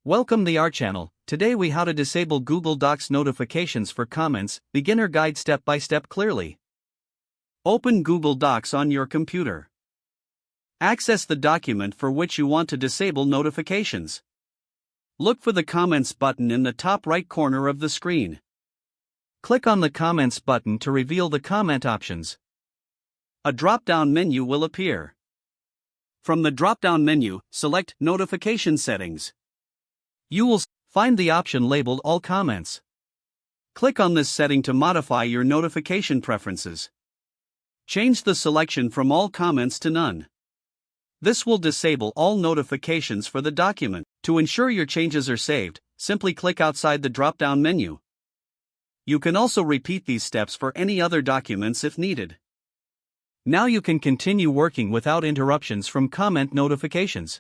Welcome to our channel. Today we how to disable Google Docs notifications for comments, beginner guide step by step clearly. Open Google Docs on your computer. Access the document for which you want to disable notifications. Look for the Comments button in the top right corner of the screen. Click on the Comments button to reveal the comment options. A drop-down menu will appear. From the drop-down menu, select Notification Settings. You will find the option labeled All Comments. Click on this setting to modify your notification preferences. Change the selection from All Comments to None. This will disable all notifications for the document. To ensure your changes are saved, simply click outside the drop-down menu. You can also repeat these steps for any other documents if needed. Now you can continue working without interruptions from comment notifications.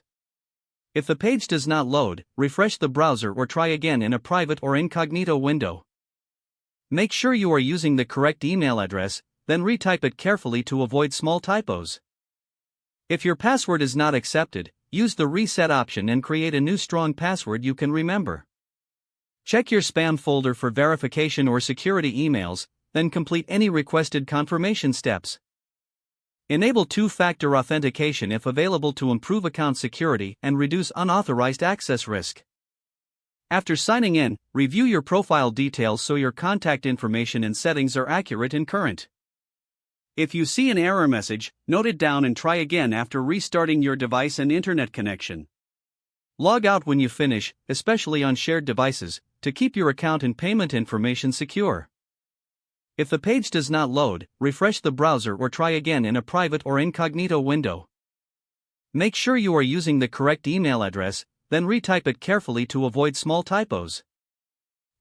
If the page does not load, refresh the browser or try again in a private or incognito window. Make sure you are using the correct email address, then retype it carefully to avoid small typos. If your password is not accepted, use the reset option and create a new strong password you can remember. Check your spam folder for verification or security emails, then complete any requested confirmation steps. Enable two-factor authentication if available to improve account security and reduce unauthorized access risk. After signing in, review your profile details so your contact information and settings are accurate and current. If you see an error message, note it down and try again after restarting your device and internet connection. Log out when you finish, especially on shared devices, to keep your account and payment information secure. If the page does not load, refresh the browser or try again in a private or incognito window. Make sure you are using the correct email address, then retype it carefully to avoid small typos.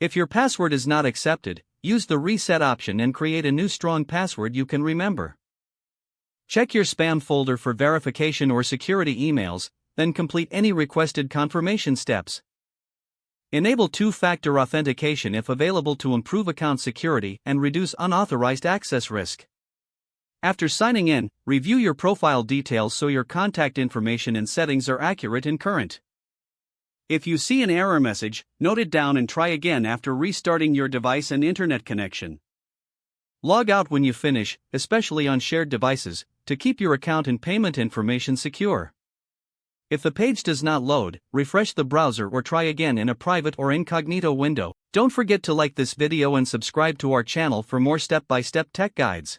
If your password is not accepted, use the reset option and create a new strong password you can remember. Check your spam folder for verification or security emails, then complete any requested confirmation steps. Enable two-factor authentication if available to improve account security and reduce unauthorized access risk. After signing in, review your profile details so your contact information and settings are accurate and current. If you see an error message, note it down and try again after restarting your device and internet connection. Log out when you finish, especially on shared devices, to keep your account and payment information secure. If the page does not load, refresh the browser or try again in a private or incognito window. Don't forget to like this video and subscribe to our channel for more step-by-step tech guides.